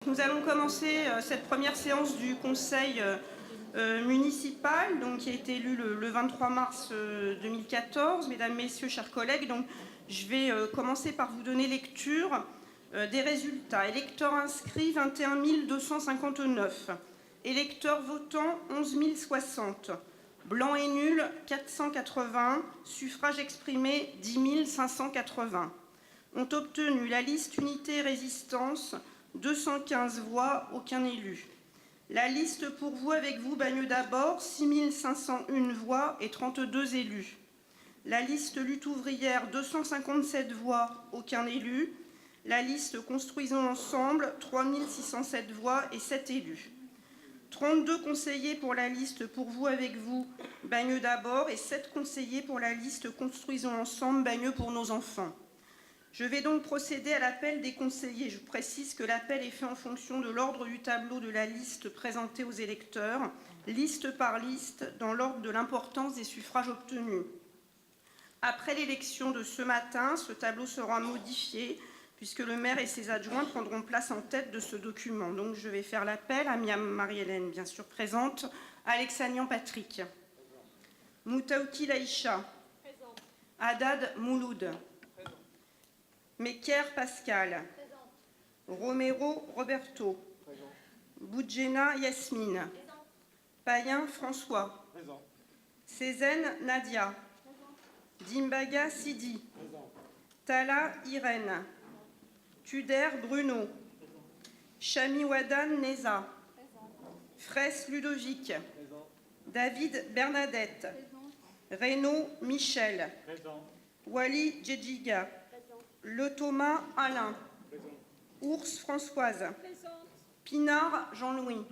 Nous allons commencer cette première séance du conseil municipal, donc, qui a été élu le 23 mars 2014. Mesdames, Messieurs, chers collègues, donc, je vais commencer par vous donner lecture des résultats. Électeurs inscrits, 21 259. Électeurs votants, 11 060. Blancs et nuls, 480. Suffrages exprimés, 10 580. Ont obtenu la liste Unité Résistance, 215 voix, aucun élu. La liste Pour vous, avec vous, Bagneux d'abord, 6 501 voix et 32 élus. La liste Lutte ouvrière, 257 voix, aucun élu. La liste Construisons ensemble, 3 607 voix et 7 élus. 32 conseillers pour la liste Pour vous, avec vous, Bagneux d'abord, et 7 conseillers pour la liste Construisons ensemble, Bagneux pour nos enfants. Je vais donc procéder à l'appel des conseillers. Je précise que l'appel est fait en fonction de l'ordre du tableau de la liste présentée aux électeurs, liste par liste, dans l'ordre de l'importance des suffrages obtenus. Après l'élection de ce matin, ce tableau sera modifié, puisque le maire et ses adjoints prendront place en tête de ce document. Donc je vais faire l'appel à Marie-Hélène, bien sûr présente, Alexanian Patrick, Moutaouki Laïcha, Haddad Mouloud, Mecker Pascal, Romero Roberto, Boudjena Yasmine, Payen François, Cézanne Nadia, Dimbaga Sidi, Tala Irène, Tuder Bruno, Chamiwadan Neza, Fraisse Ludovic, David Bernadette, Reynaud Michel, Wally Djedjiga, Le Thomas Alain, Ours Françoise, Pinard Jean-Louis,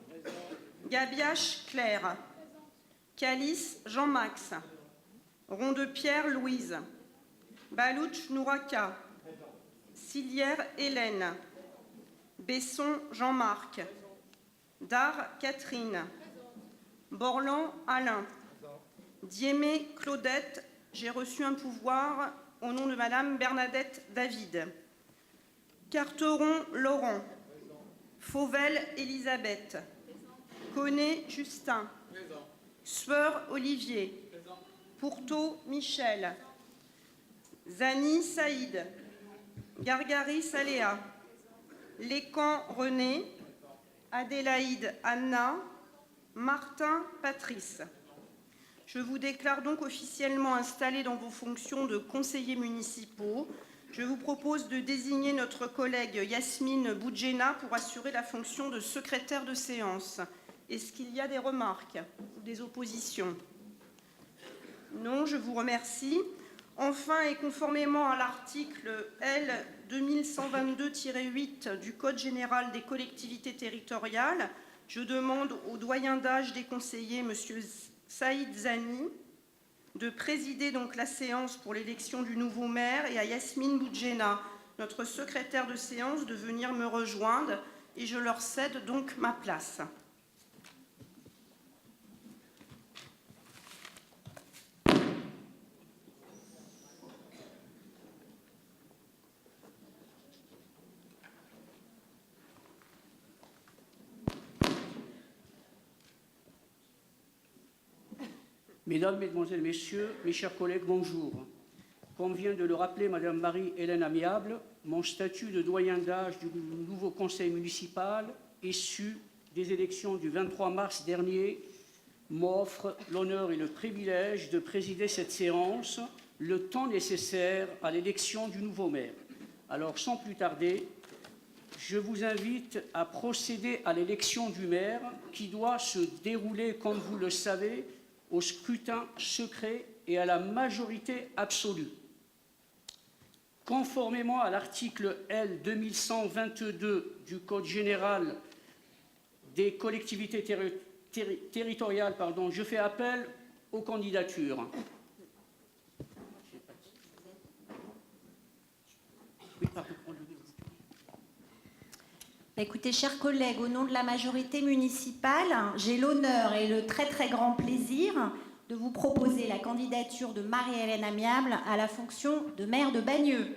Gabiache Claire, Calice Jean-Max, Rondepierre Louise, Balouch Nouraka, Silière Hélène, Besson Jean-Marc, Dar Catherine, Borland Alain, Diémé Claudette, j'ai reçu un pouvoir au nom de Madame Bernadette David, Carteron Laurent, Fauvel Elisabeth, Connet Justin, Sueur Olivier, Pourteau Michel, Zani Saïd, Gargari Saléa, Lécan René, Adélaïde Anna, Martin Patrice. Je vous déclare donc officiellement installés dans vos fonctions de conseillers municipaux. Je vous propose de désigner notre collègue Yasmine Boudjena pour assurer la fonction de secrétaire de séance. Est-ce qu'il y a des remarques ou des oppositions? Non, je vous remercie. Enfin, et conformément à l'article L. 2122-8 du Code général des collectivités territoriales, je demande au doyen d'âge des conseillers, M. Saïd Zani, de présider donc la séance pour l'élection du nouveau maire, et à Yasmine Boudjena, notre secrétaire de séance, de venir me rejoindre, et je leur cède donc ma place. Mesdames, Mesdemoiselles, Messieurs, mes chers collègues, bonjour. Comme vient de le rappeler Madame Marie-Hélène Amiable, mon statut de doyen d'âge du nouveau conseil municipal, issu des élections du 23 mars dernier, m'offre l'honneur et le privilège de présider cette séance le temps nécessaire à l'élection du nouveau maire. Alors, sans plus tarder, je vous invite à procéder à l'élection du maire qui doit se dérouler, comme vous le savez, au scrutin secret et à la majorité absolue. Conformément à l'article L. 2122 du Code général des collectivités territoriales, je fais appel aux candidatures. Écoutez, chers collègues, au nom de la majorité municipale, j'ai l'honneur et le très très grand plaisir de vous proposer la candidature de Marie-Hélène Amiable à la fonction de maire de Bagneux.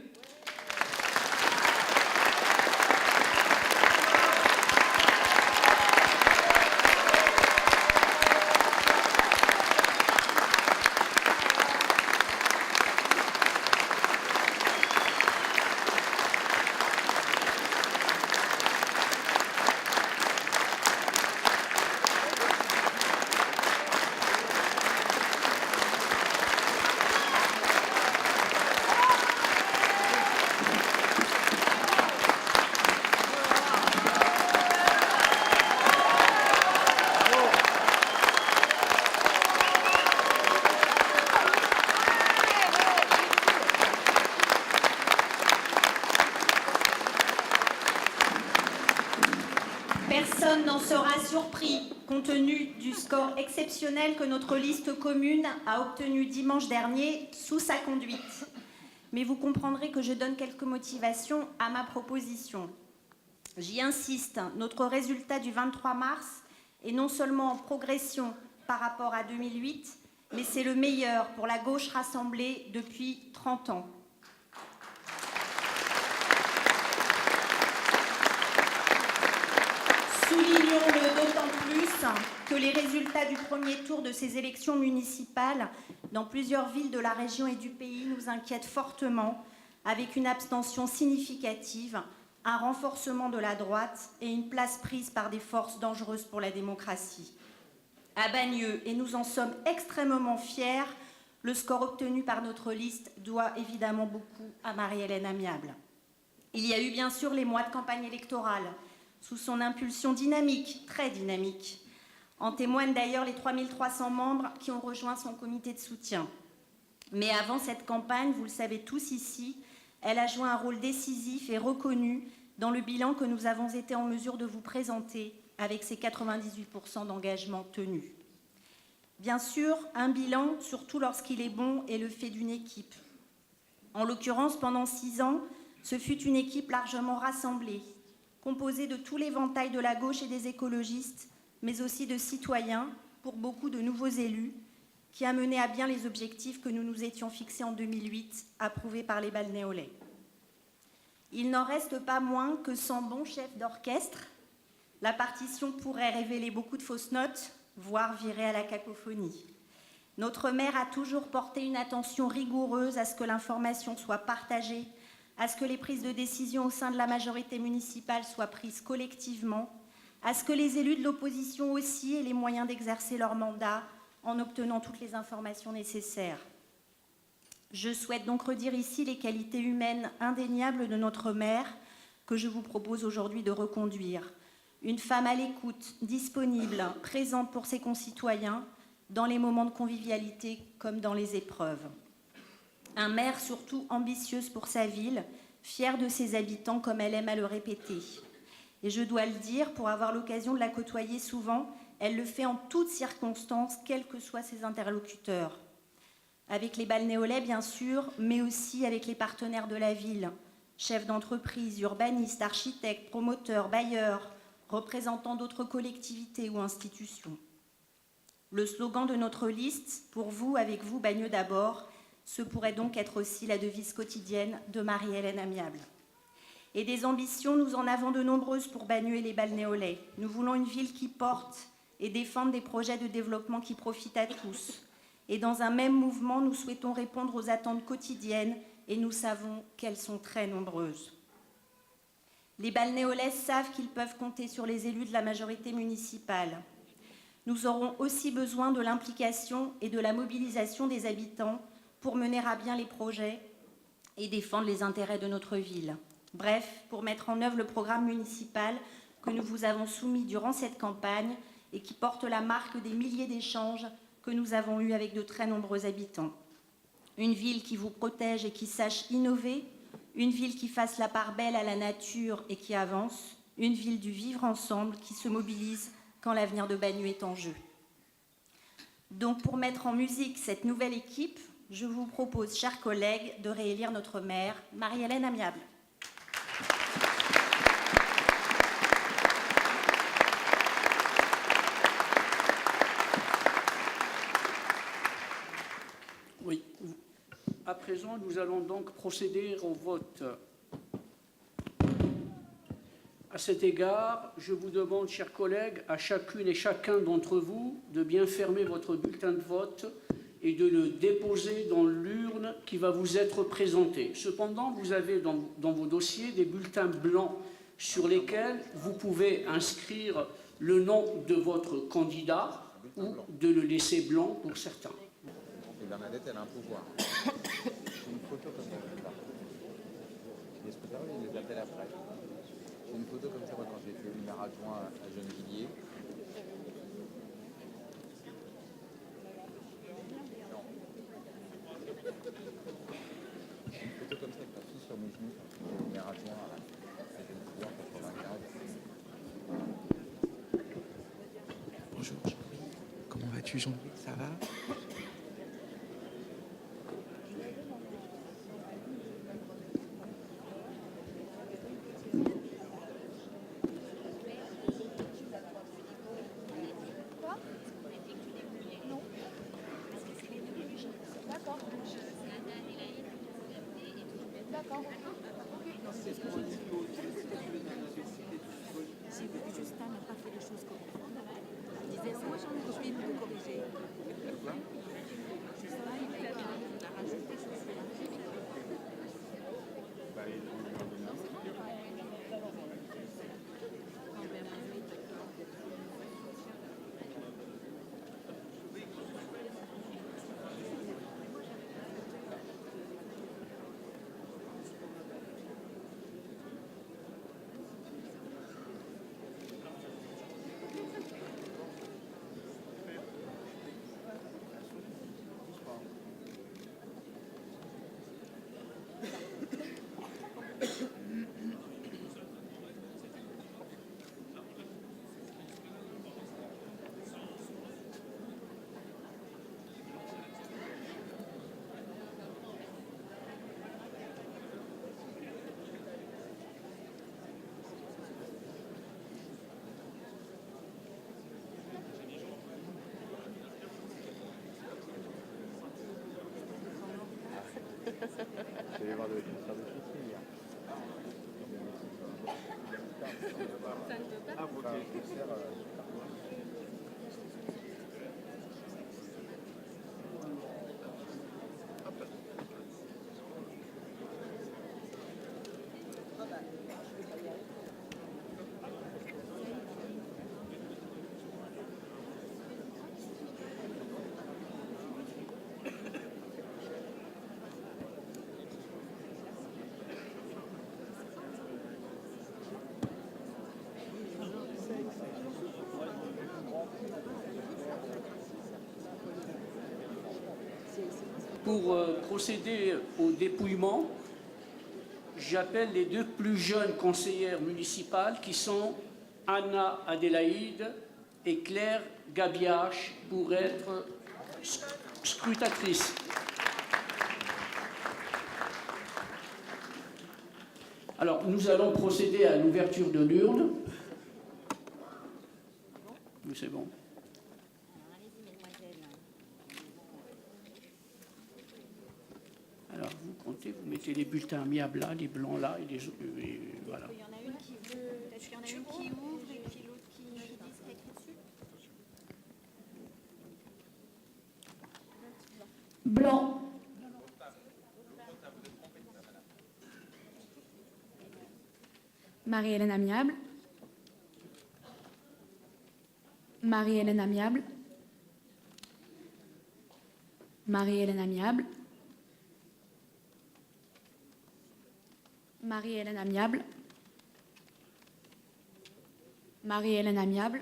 Personne n'en sera surpris, compte tenu du score exceptionnel que notre liste commune a obtenu dimanche dernier sous sa conduite. Mais vous comprendrez que je donne quelques motivations à ma proposition. J'y insiste, notre résultat du 23 mars est non seulement en progression par rapport à 2008, mais c'est le meilleur pour la gauche rassemblée depuis 30 ans. Soulignons-le d'autant plus que les résultats du premier tour de ces élections municipales dans plusieurs villes de la région et du pays nous inquiètent fortement, avec une abstention significative, un renforcement de la droite et une place prise par des forces dangereuses pour la démocratie. À Bagneux, et nous en sommes extrêmement fiers, le score obtenu par notre liste doit évidemment beaucoup à Marie-Hélène Amiable. Il y a eu bien sûr les mois de campagne électorale, sous son impulsion dynamique, très dynamique. En témoignent d'ailleurs les 3300 membres qui ont rejoint son comité de soutien. Mais avant cette campagne, vous le savez tous ici, elle a joué un rôle décisif et reconnu dans le bilan que nous avons été en mesure de vous présenter avec ses 98% d'engagement tenus. Bien sûr, un bilan, surtout lorsqu'il est bon, est le fait d'une équipe. En l'occurrence, pendant 6 ans, ce fut une équipe largement rassemblée, composée de tout l'éventail de la gauche et des écologistes, mais aussi de citoyens, pour beaucoup de nouveaux élus, qui a mené à bien les objectifs que nous nous étions fixés en 2008, approuvés par les Balnéolais. Il n'en reste pas moins que sans bon chef d'orchestre, la partition pourrait révéler beaucoup de fausses notes, voire virer à la cacophonie. Notre maire a toujours porté une attention rigoureuse à ce que l'information soit partagée, à ce que les prises de décision au sein de la majorité municipale soient prises collectivement, à ce que les élus de l'opposition aussi aient les moyens d'exercer leur mandat en obtenant toutes les informations nécessaires. Je souhaite donc redire ici les qualités humaines indéniables de notre maire que je vous propose aujourd'hui de reconduire. Une femme à l'écoute, disponible, présente pour ses concitoyens, dans les moments de convivialité comme dans les épreuves. Un maire surtout ambitieuse pour sa ville, fière de ses habitants comme elle aime à le répéter. Et je dois le dire, pour avoir l'occasion de la côtoyer souvent, elle le fait en toutes circonstances, quels que soient ses interlocuteurs. Avec les Balnéolais, bien sûr, mais aussi avec les partenaires de la ville, chefs d'entreprise, urbanistes, architectes, promoteurs, bailleurs, représentants d'autres collectivités ou institutions. Le slogan de notre liste, pour vous, avec vous, Bagneux d'abord, ce pourrait donc être aussi la devise quotidienne de Marie-Hélène Amiable. Et des ambitions, nous en avons de nombreuses pour Bagneux et les Balnéolais. Nous voulons une ville qui porte et défende des projets de développement qui profitent à tous. Et dans un même mouvement, nous souhaitons répondre aux attentes quotidiennes et nous savons qu'elles sont très nombreuses. Les Balnéolais savent qu'ils peuvent compter sur les élus de la majorité municipale. Nous aurons aussi besoin de l'implication et de la mobilisation des habitants pour mener à bien les projets et défendre les intérêts de notre ville. Bref, pour mettre en œuvre le programme municipal que nous vous avons soumis durant cette campagne et qui porte la marque des milliers d'échanges que nous avons eus avec de très nombreux habitants. Une ville qui vous protège et qui sache innover, une ville qui fasse la part belle à la nature et qui avance, une ville du vivre ensemble qui se mobilise quand l'avenir de Bagneux est en jeu. Donc pour mettre en musique cette nouvelle équipe, je vous propose, chers collègues, de réélire notre maire, Marie-Hélène Amiable. Oui. À présent, nous allons donc procéder au vote. À cet égard, je vous demande, chers collègues, à chacune et chacun d'entre vous, de bien fermer votre bulletin de vote et de le déposer dans l'urne qui va vous être présentée. Cependant, vous avez dans vos dossiers des bulletins blancs sur lesquels vous pouvez inscrire le nom de votre candidat ou de le laisser blanc pour certains. Et Bernadette, elle a un pouvoir. J'ai une photo comme ça. Les scrutins, ils les appellent après. J'ai une photo comme ça, moi, quand j'ai fait le maire adjoint à Gennevilliers. Non. Une photo comme ça avec ma fille sur mes genoux quand j'ai fait le maire adjoint à Gennevilliers en 95. Bonjour Jean-Louis. Comment vas-tu Jean-Louis? Ça va? Je vais voir le concert de Fifi hier. Ah, vous avez un concert Pour procéder au dépouillement, j'appelle les deux plus jeunes conseillères municipales qui sont Anna Adélaïde et Claire Gabiache pour être scrutatrices. Alors, nous allons procéder à l'ouverture de l'urne. Oui, c'est bon. Alors, vous comptez, vous mettez les bulletins amiables là, les blancs là, et les autres. Voilà. Il y en a une qui veut. Peut-être qu'il y en a une qui ouvre et puis l'autre qui dit ce qui est écrit dessus. Blanc. Marie-Hélène Amiable. Marie-Hélène Amiable. Marie-Hélène Amiable. Marie-Hélène Amiable. Marie-Hélène Amiable.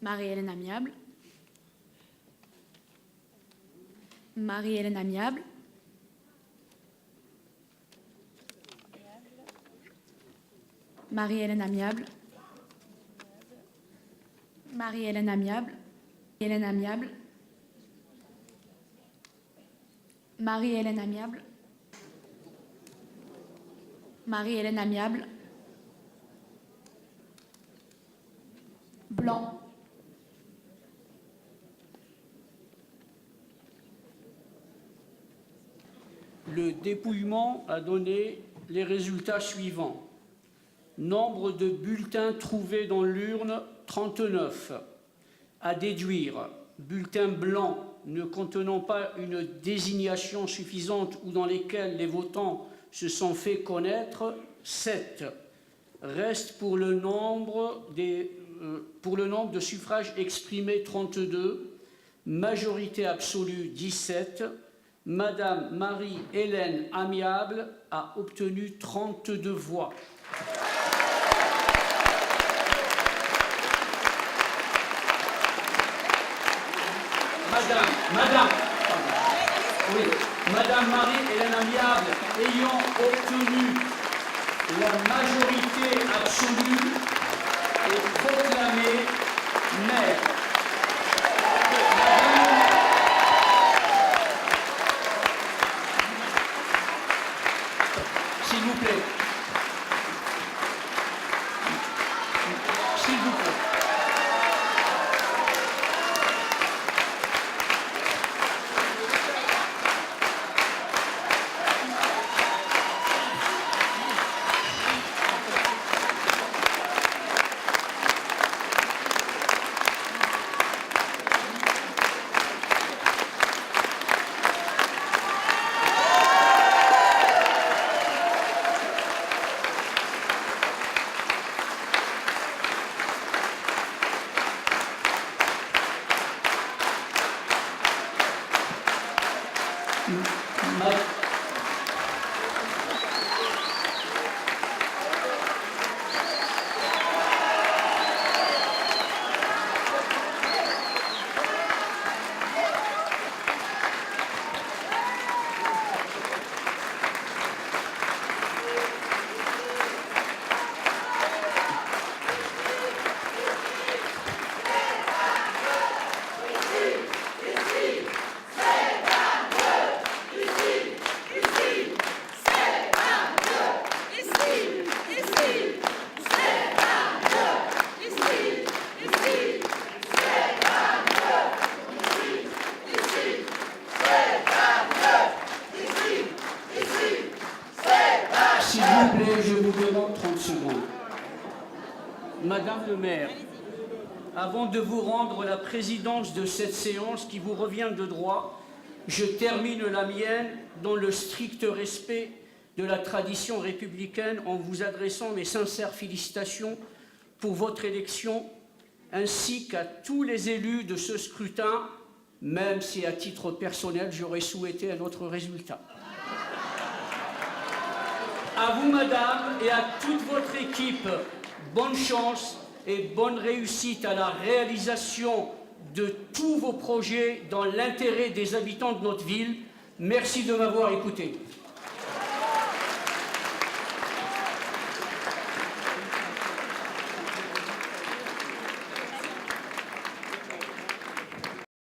Marie-Hélène Amiable. Marie-Hélène Amiable. Marie-Hélène Amiable. Marie-Hélène Amiable. Hélène Amiable. Marie-Hélène Amiable. Marie-Hélène Amiable. Blanc. Le dépouillement a donné les résultats suivants. Nombre de bulletins trouvés dans l'urne, 39. À déduire, bulletins blancs ne contenant pas une désignation suffisante ou dans lesquels les votants se sont fait connaître, 7. Reste pour le nombre de suffrages exprimés, 32. Majorité absolue, 17. Madame Marie-Hélène Amiable a obtenu 32 voix. Madame Marie-Hélène Amiable ayant obtenu la majorité absolue est proclamée Madame le maire, avant de vous rendre la présidence de cette séance qui vous revient de droit, je termine la mienne dans le strict respect de la tradition républicaine en vous adressant mes sincères félicitations pour votre élection, ainsi qu'à tous les élus de ce scrutin, même si à titre personnel j'aurais souhaité un autre résultat. À vous, madame, et à toute votre équipe, bonne chance et bonne réussite à la réalisation de tous vos projets dans l'intérêt des habitants de notre ville. Merci de m'avoir écouté.